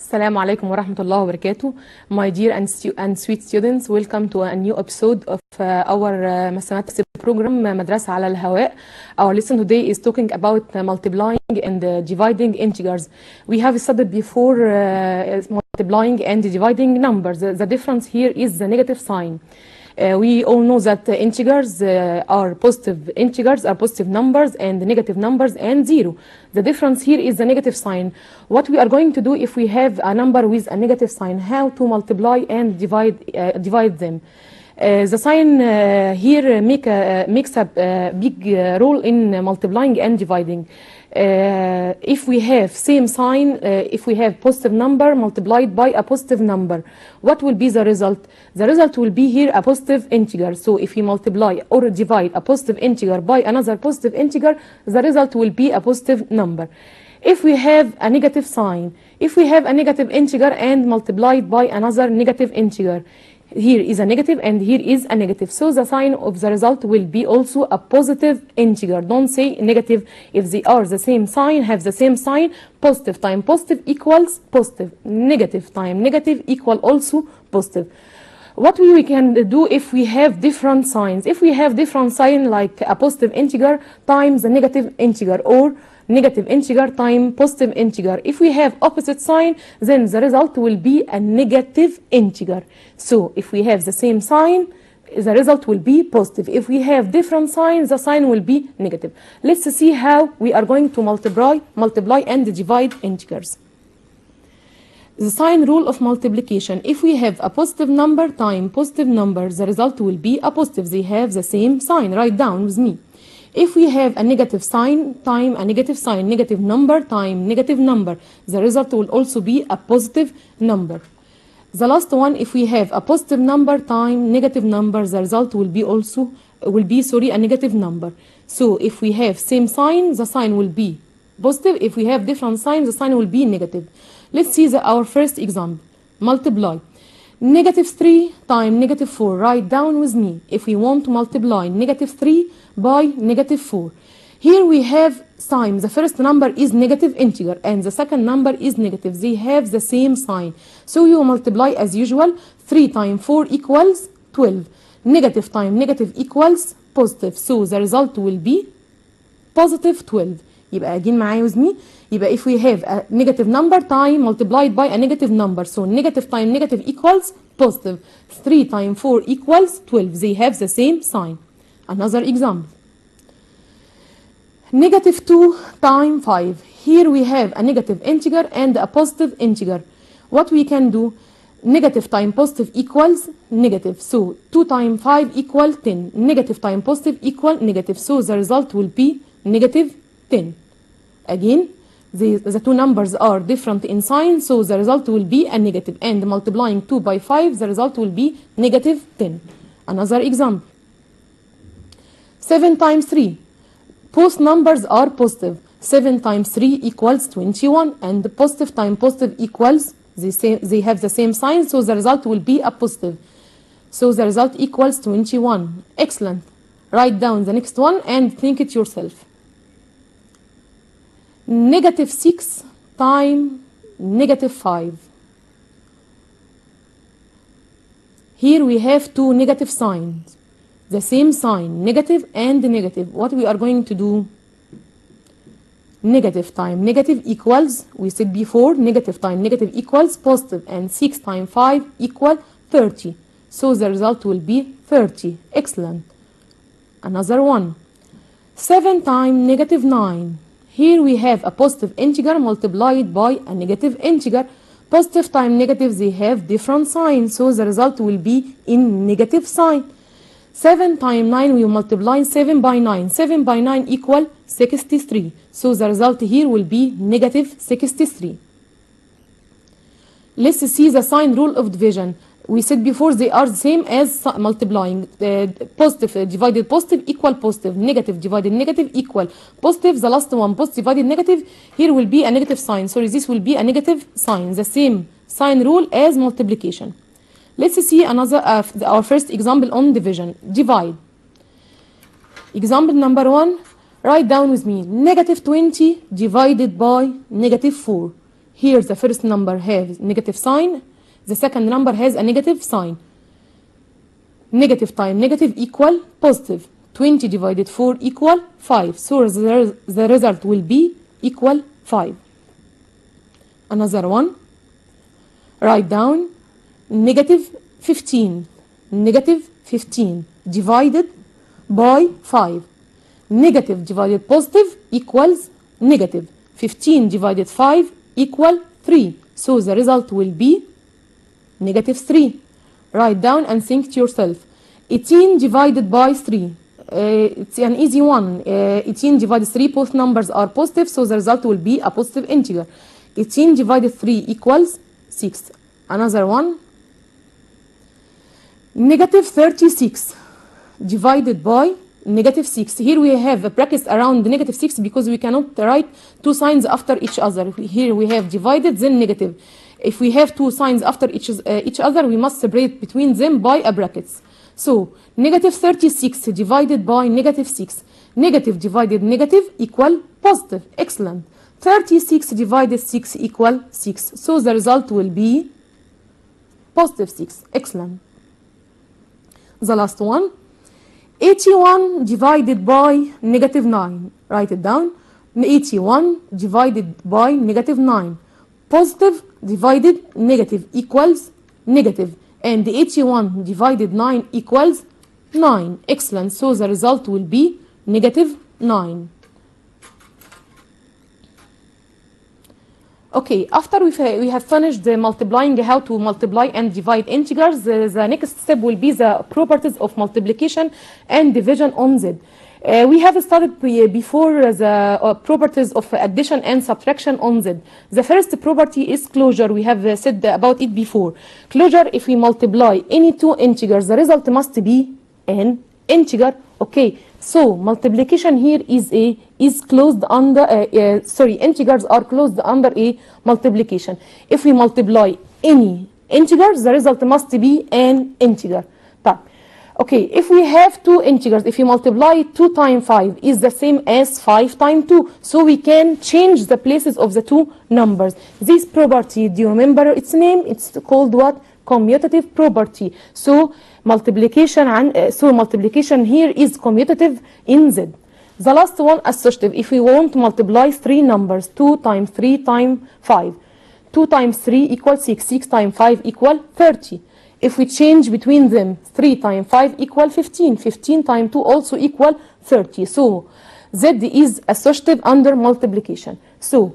Assalamu alaikum wa rahmatullahi wa barakatuh. My dear and sweet students, welcome to a new episode of our mathematics program, مدرسة على الهواء. Our lesson today is talking about multiplying and dividing integers. We have studied before multiplying and dividing numbers. The difference here is the negative sign. We all know that integers are positive numbers, and negative numbers and zero. The difference here is the negative sign. What we are going to do if we have a number with a negative sign, how to multiply and divide them. The sign here makes a big role in multiplying and dividing. If we have same sign, if we have positive number multiplied by a positive number, what will be the result? The result will be here a positive integer. So if we multiply or divide a positive integer by another positive integer, the result will be a positive number. If we have a negative sign, if we have a negative integer and multiplied by another negative integer, here is a negative and here is a negative. So the sign of the result will be also a positive integer. Don't say negative if they are the same sign, have the same sign. Positive times positive equals positive. Negative times negative equal also positive. What we can do if we have different signs? If we have different sign like a positive integer times a negative integer, or negative integer times positive integer. If we have opposite sign, then the result will be a negative integer. So if we have the same sign, the result will be positive. If we have different signs, the sign will be negative. Let's see how we are going to multiply and divide integers. The sign rule of multiplication. If we have a positive number times positive number, the result will be a positive. They have the same sign. Write down with me. If we have a negative sign times a negative sign, negative number times negative number, the result will also be a positive number. The last one, if we have a positive number times negative number, the result will be a negative number. So if we have same sign, the sign will be positive. If we have different signs, the sign will be negative. Let's see our first example. Multiply. Negative 3 times negative 4. Write down with me. If we want to multiply negative 3 by negative 4. Here we have sign. The first number is negative integer and the second number is negative. They have the same sign. So you multiply as usual. 3 times 4 equals 12. Negative times negative equals positive. So the result will be positive 12. يبقى again معايا with me. يبقى if we have a negative number time multiplied by a negative number, so negative times negative equals positive. 3 times 4 equals 12. They have the same sign. Another example. Negative 2 times 5. Here we have a negative integer and a positive integer. What we can do? Negative times positive equals negative. So 2 times 5 equals 10. Negative times positive equals negative. So the result will be negative 10. Again, the two numbers are different in sign, so the result will be a negative. And multiplying 2 by 5, the result will be negative 10. Another example. 7 times 3. Both numbers are positive. 7 times 3 equals 21. And positive times positive equals, they have the same sign, so the result will be a positive. So the result equals 21. Excellent. Write down the next one and think it yourself. Negative 6 times negative 5. Here we have two negative signs. The same sign, negative and negative. What we are going to do? Negative times negative equals, we said before, negative times negative equals positive. And 6 times 5 equals 30. So the result will be 30. Excellent. Another one. 7 times negative 9. Here we have a positive integer multiplied by a negative integer. Positive times negative, they have different signs, so the result will be in negative sign. 7 times 9, we multiply 7 by 9. 7 by 9 equal 63. So the result here will be negative 63. Let's see the sign rule of division. We said before they are the same as multiplying. Positive divided positive equal positive. Negative divided negative equal positive. The last one, positive divided negative, here will be a negative sign. Sorry, this will be a negative sign. The same sign rule as multiplication. Let's see another our first example on division. Divide. Example number 1. Write down with me. Negative 20 divided by negative 4. Here the first number has negative sign, the second number has a negative sign. Negative times negative equal positive. 20 divided 4 equal 5. So the result will be equal 5. Another one. Write down negative 15. Negative 15 divided by 5. Negative divided positive equals negative. 15 divided 5 equal 3. So the result will be negative 3. Write down and think to yourself. 18 divided by 3. It's an easy one. 18 divided 3, both numbers are positive, so the result will be a positive integer. 18 divided 3 equals 6. Another one. Negative 36 divided by negative 6. Here we have a bracket around the negative 6 because we cannot write two signs after each other. Here we have divided, then negative. If we have two signs after each other, we must separate between them by a brackets. So, negative 36 divided by negative 6. Negative divided negative equal positive. Excellent. 36 divided 6 equal 6. So, the result will be positive 6. Excellent. The last one. 81 divided by negative 9. Write it down. 81 divided by negative 9. Positive divided negative equals negative. And 81 divided 9 equals 9. Excellent. So the result will be negative 9. Okay, after we have finished the multiplying, how to multiply and divide integers, the next step will be the properties of multiplication and division on Z. We have studied before the properties of addition and subtraction on Z. The first property is closure. We have said about it before. Closure, if we multiply any two integers, the result must be an integer. Okay, so multiplication here is closed under, integers are closed under a multiplication. If we multiply any integers, the result must be an integer. Okay, if we have two integers, if you multiply 2 times 5 is the same as 5 times 2. So we can change the places of the two numbers. This property, do you remember its name? It's called what? Commutative property. So multiplication here is commutative in Z. The last one, associative. If we want to multiply three numbers, 2 times 3 times 5. 2 times 3 equals 6. 6 times 5 equals 30. If we change between them, 3 times 5 equal 15. 15 times 2 also equal 30. So, Z is associative under multiplication. So,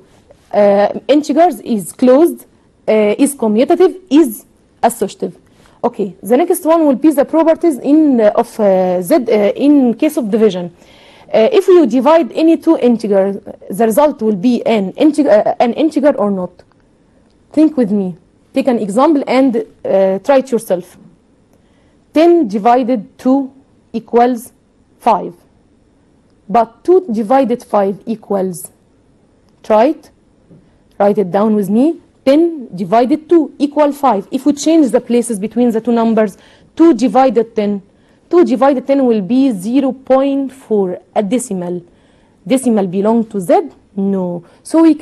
integers is closed, is commutative, is associative. Okay, the next one will be the properties of Z in case of division. If you divide any two integers, the result will be an integer or not. Think with me. Take an example and try it yourself. 10 divided 2 equals 5. But 2 divided 5 equals, try it. Write it down with me. 10 divided 2 equals 5. If we change the places between the two numbers, 2 divided 10. 2 divided 10 will be 0.4, a decimal. Decimal belong to Z? No. So we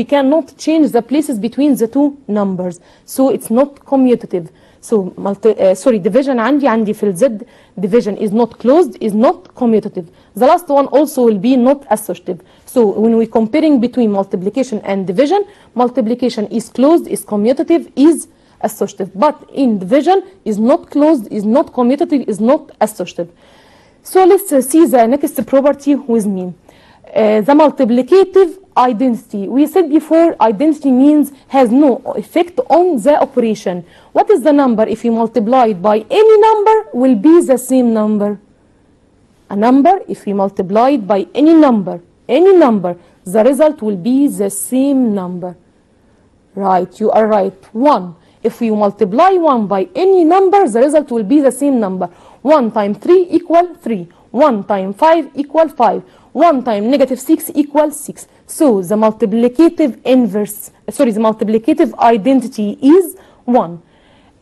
cannot change the places between the two numbers. So it's not commutative. So division عندي في Z, division is not closed, is not commutative. The last one also will be not associative. So when we're comparing between multiplication and division, multiplication is closed, is commutative, is associative. But in division is not closed, is not commutative, is not associative. So let's see the next property with me. The multiplicative identity. We said before, identity means has no effect on the operation. What is the number if you multiply it by any number will be the same number? A number, if we multiply it by any number, the result will be the same number. Right, you are right. 1. If we multiply 1 by any number, the result will be the same number. 1 times 3 equals 3. 1 times 5 equals 5. 1 times negative 6 equals 6. So the multiplicative identity is 1.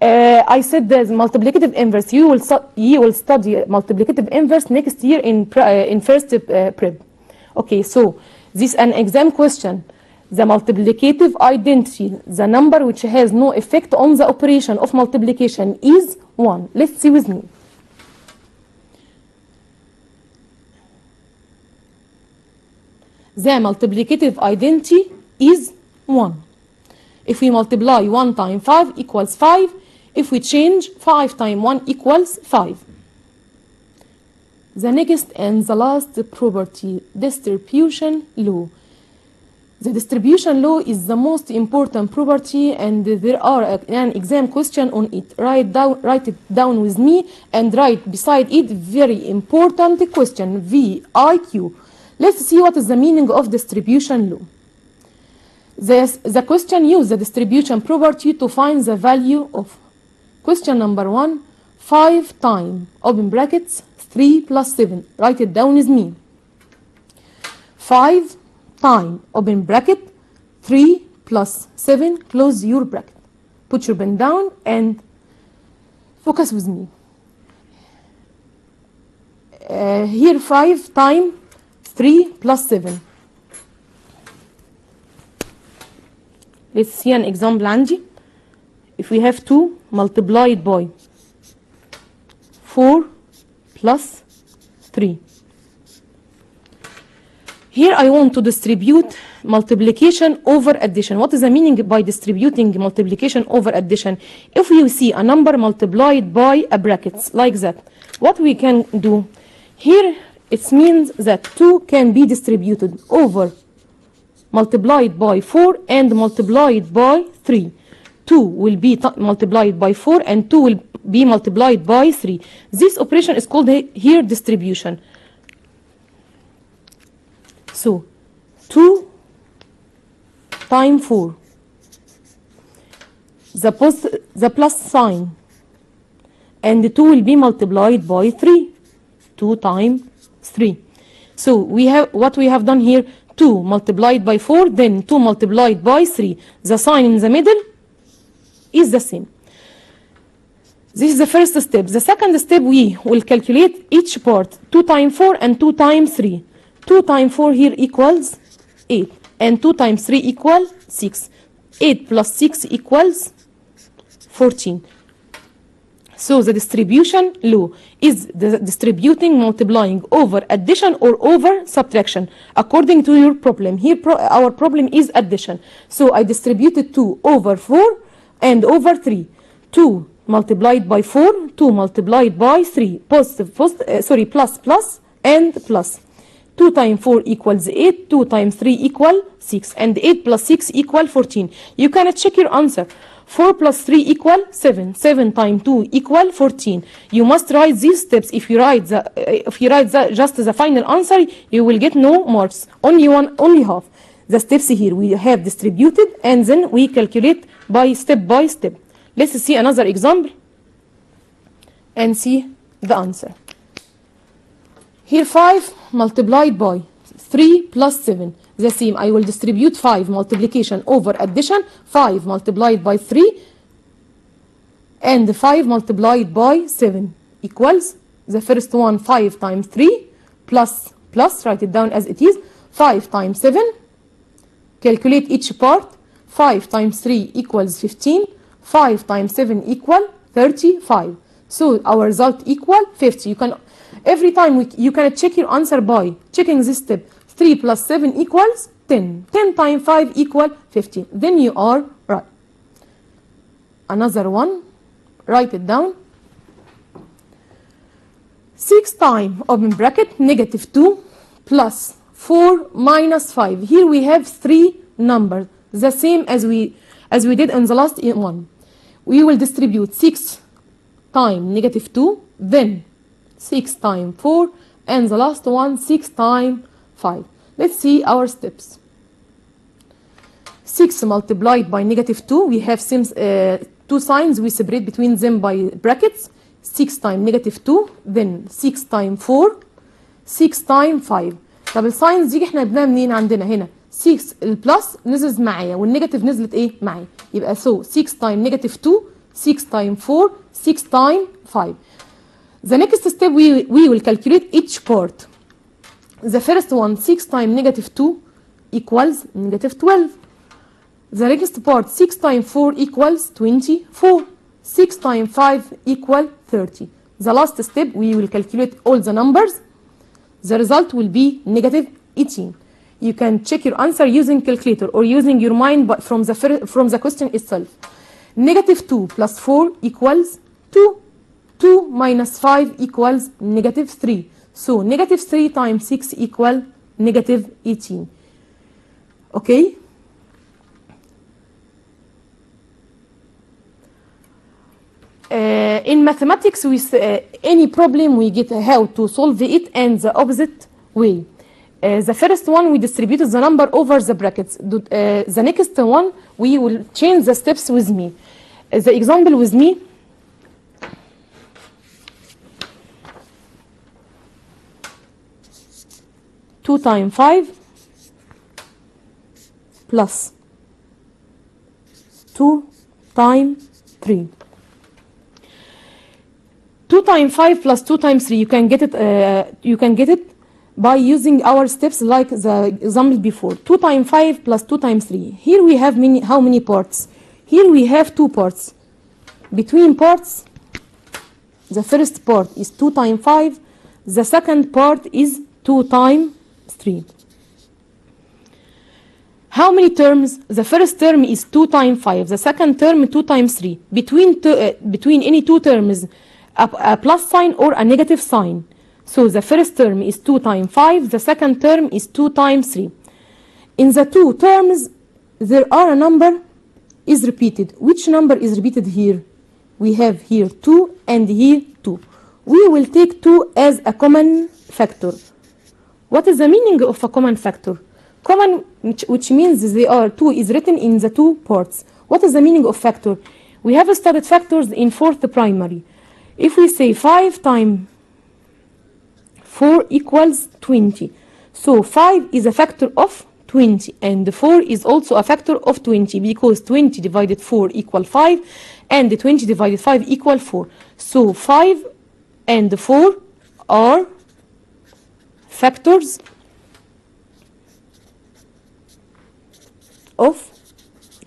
I said the multiplicative inverse. You will study multiplicative inverse next year in first prep. Okay, so this is an exam question. The multiplicative identity, the number which has no effect on the operation of multiplication, is 1. Let's see with me. The multiplicative identity is 1. If we multiply 1 times 5 equals 5. If we change 5 times 1 equals 5. The next and the last property, distribution law. The distribution law is the most important property, and there are an exam question on it. Write it down with me, and write beside it very important question, VIQ. Let's see what is the meaning of distribution law. The question uses the distribution property to find the value of question number 1, 5 times, open brackets, 3 plus 7. Write it down with me. 5 times, open bracket, 3 plus 7, close your bracket. Put your pen down and focus with me. Here 5 times 3 plus 7. Let's see an example عندي. If we have 2 multiplied by 4 plus 3. Here I want to distribute multiplication over addition. What is the meaning by distributing multiplication over addition? If you see a number multiplied by a bracket like that, what we can do? Here it means that 2 can be distributed over multiplied by 4 and multiplied by 3. 2 will be multiplied by 4 and 2 will be multiplied by 3. This operation is called here distribution. So 2 times 4, the plus sign, and the 2 will be multiplied by 3. 2 times 3. So we have what we have done here, 2 multiplied by 4, then 2 multiplied by 3. The sign in the middle is the same. This is the first step. The second step, we will calculate each part. 2 times 4 and 2 times 3. 2 times 4 here equals 8. And 2 times 3 equals 6. 8 plus 6 equals 14. So the distribution law is the distributing, multiplying over addition or over subtraction according to your problem. Here our problem is addition. So I distributed 2 over 4 and over 3. 2 multiplied by 4, 2 multiplied by 3, plus, plus, and plus. 2 times 4 equals 8, 2 times 3 equals 6, and 8 plus 6 equals 14. You can check your answer. 4 plus 3 equals 7, 7 times 2 equals 14. You must write these steps. If you write just the final answer, you will get no marks, only half. The steps here we have distributed, and then we calculate by step. Let's see another example and see the answer. Here 5 multiplied by 3 plus 7. The same, I will distribute 5 multiplication over addition. 5 multiplied by 3 and 5 multiplied by 7 equals the first one, 5 times 3 plus, write it down as it is, 5 times 7. Calculate each part. 5 times 3 equals 15. 5 times 7 equal 35. So our result equal 50. You can every time you can check your answer by checking this step. 3 plus 7 equals 10. 10 times 5 equal 50. Then you are right. Another one. Write it down. 6 times, open bracket, negative 2 plus 4 minus 5. Here we have 3 numbers, the same as we did in the last one. We will distribute 6 times negative 2, then 6 times 4, and the last one 6 times 5. Let's see our steps. 6 multiplied by negative 2, we have 2 signs, we separate between them by brackets. 6 times negative 2, then 6 times 4, 6 times 5. طب الساينز دي احنا جبناها منين؟ عندنا هنا 6 البلس نزلت معايا والنيجاتيف نزلت ايه معايا، يبقى 6 times negative 2, 6 times 4, 6 times 5. The next step we will calculate each part. The first one 6 times negative 2, equals negative 12. The next part, 6 times 4 equals 24. 6 times 5 equal 30. The last step, we will calculate all the numbers. The result will be negative 18. You can check your answer using calculator or using your mind, but from the question itself. Negative 2 plus 4 equals 2. 2 minus 5 equals negative 3. So negative 3 times 6 equal negative 18. Okay? In mathematics, any problem we get how to solve it and the opposite way. The first one, we distributed the number over the brackets. The next one, we will change the steps with me. The example with me. Two times 5 plus 2 times 3. 2 times 5 plus 2 times 3, you can get it by using our steps like the example before. 2 times 5 plus 2 times 3. Here we have how many parts? Here we have 2 parts. Between parts, the first part is 2 times 5. The second part is 2 times 3. How many terms? The first term is 2 times 5. The second term 2 times 3. Between any two terms, a plus sign or a negative sign. So the first term is 2 times 5. The second term is 2 times 3. In the two terms, there are a number is repeated. Which number is repeated here? We have here 2 and here 2. We will take 2 as a common factor. What is the meaning of a common factor? Common, which means 2 is written in the two parts. What is the meaning of factor? We have studied factors in 4th primary. If we say 5 times 4 equals 20. So 5 is a factor of 20 and 4 is also a factor of 20 because 20 divided 4 equal 5 and 20 divided 5 equal 4. So 5 and 4 are factors of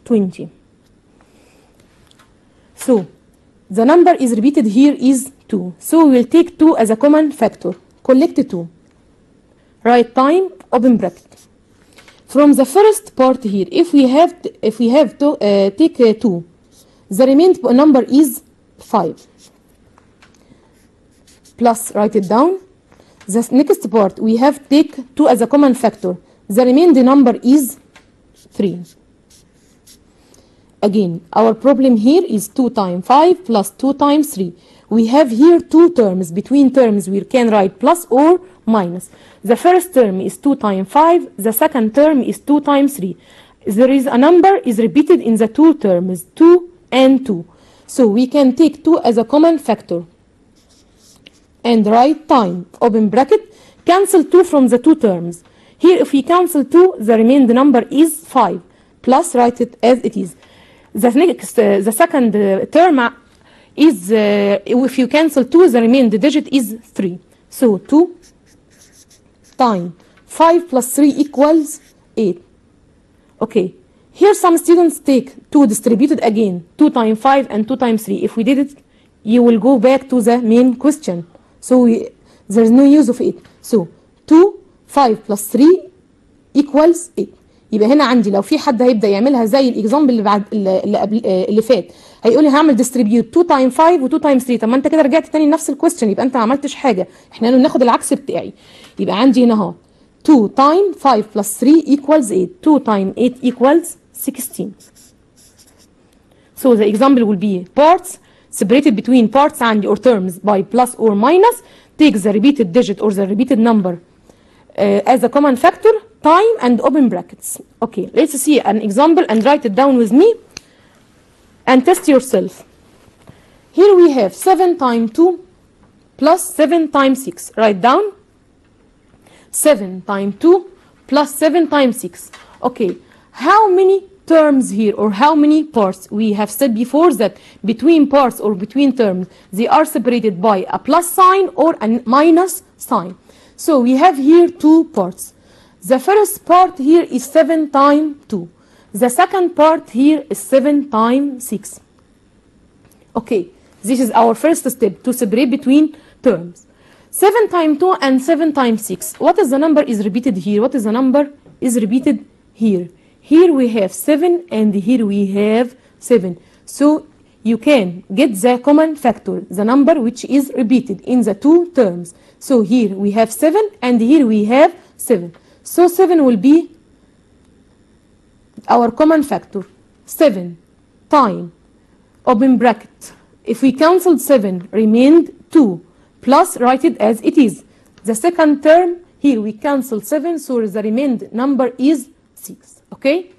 20. So the number is repeated here is 2. So we will take 2 as a common factor. Collect 2. Write time, open bracket. From the first part here, if we have to take 2, the remaining number is 5. Plus, write it down. The next part, we have take 2 as a common factor. The remaining number is 3. Again, our problem here is 2 times 5 plus 2 times 3. We have here two terms. Between terms, we can write plus or minus. The first term is 2 times 5. The second term is 2 times 3. There is a number is repeated in the two terms, 2 and 2. So we can take 2 as a common factor. And write time, open bracket, cancel 2 from the two terms. Here, if we cancel 2, the remaining number is 5. Plus, write it as it is. The second term is, if you cancel 2, the remaining digit is 3. So 2 times 5 plus 3 equals 8. Okay. Here some students take 2 distributed again, 2 times 5 and 2 times 3. If we did it, you will go back to the main question. So there's no use of it. So 2, 5 plus 3 equals 8. يبقى هنا عندي لو في حد هيبدا يعملها زي الاكزامبل اللي بعد اللي فات، هيقول لي هعمل ديستريبيوت 2 تايم 5 و2 تايم 3. طب ما انت كده رجعت تاني لنفس الكويستشن، يبقى انت ما عملتش حاجه. احنا ناخد العكس بتاعي. يبقى عندي هنا اهو 2 تايم 5 plus 3 equals 8. 2 تايم 8 equals 16. So the example will be parts separated between parts عندي or terms by plus or minus. Take the repeated digit or the repeated number as a common factor, time and open brackets. Okay, let's see an example and write it down with me and test yourself. Here we have 7 times 2 plus 7 times 6. Write down 7 times 2 plus 7 times 6. Okay, how many terms here or how many parts? We have said before that between parts or between terms, they are separated by a plus sign or a minus sign. So we have here two parts. The first part here is 7 times 2. The second part here is 7 times 6. Okay, this is our first step to separate between terms. 7 times 2 and 7 times 6. What is the number is repeated here? What is the number is repeated here? Here we have 7 and here we have 7. So you can get the common factor, the number which is repeated in the two terms. So here we have 7 and here we have 7. So 7 will be our common factor. 7 times, open bracket. If we cancelled 7, remained 2. Plus, write it as it is. The second term, here we cancel 7, so the remaining number is 6. Okay?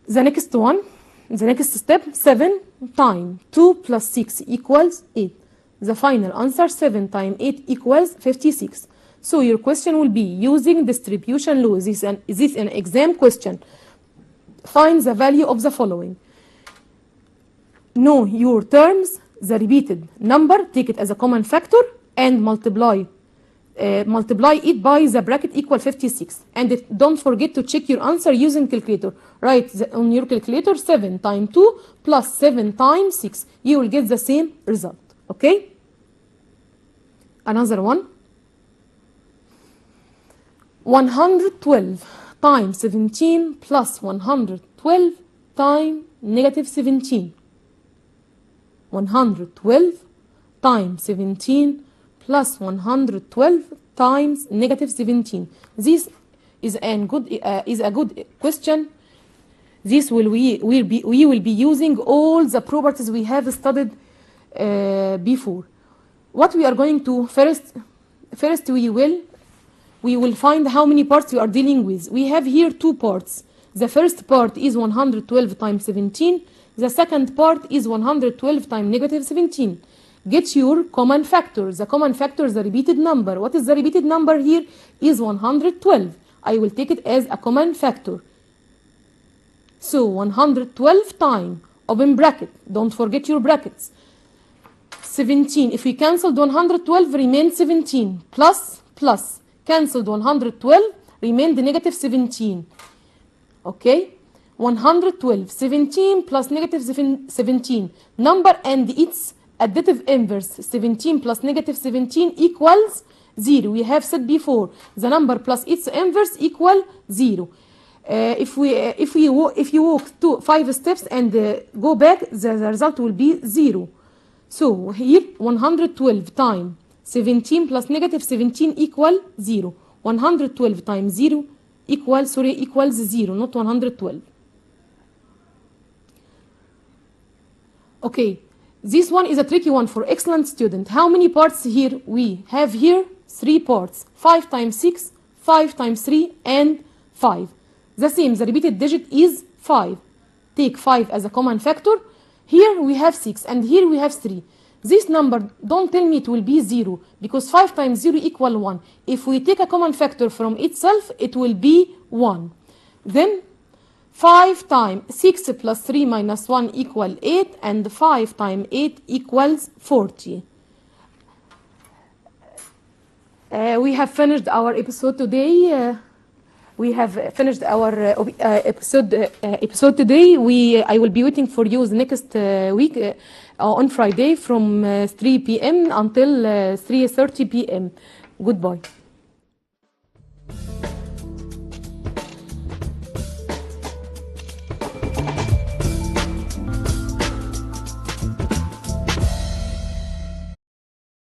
The next one, the next step, 7 times 2 plus 6 equals 8. The final answer, 7 times 8 equals 56. So your question will be using distribution law. This is an exam question. Find the value of the following. Know your terms, the repeated number, take it as a common factor, and multiply it by the bracket equal 56. And don't forget to check your answer using calculator. Write on your calculator 7 times 2 plus 7 times 6. You will get the same result. Okay? Another one. 112 times 17 plus 112 times negative 17. 112 times 17 plus 112 times negative 17. This is a good question. This we will be using all the properties we have studied before. What we are going to first we will find how many parts we are dealing with. We have here two parts. The first part is 112 times 17. The second part is 112 times negative 17. Get your common factor. The common factor is the repeated number. What is the repeated number here? Is 112. I will take it as a common factor. So 112 times, open bracket. Don't forget your brackets. 17. If we cancelled 112, remained 17. Plus. Cancelled 112, remained negative 17. Okay? 112, 17 plus negative 17. Number and its additive inverse. 17 plus negative 17 equals 0. We have said before, the number plus its inverse equal 0. If you walk 5 steps and go back, the result will be 0. So here 112 times 17 plus negative 17 equal 0. 112 times 0 equals 0, not 112. Okay, this one is a tricky one for excellent student. How many parts here? We have here 3 parts. 5 times 6, 5 times 3, and 5. The same, the repeated digit is 5. Take 5 as a common factor. Here we have 6 and here we have 3. This number, don't tell me it will be 0, because 5 times 0 equal 1. If we take a common factor from itself, it will be 1. Then 5 times 6 plus 3 minus 1 equal 8, and 5 times 8 equals 40. We have finished our episode today. Episode today. I will be waiting for you the next week on Friday from 3 p.m. until 3:30 p.m. Goodbye.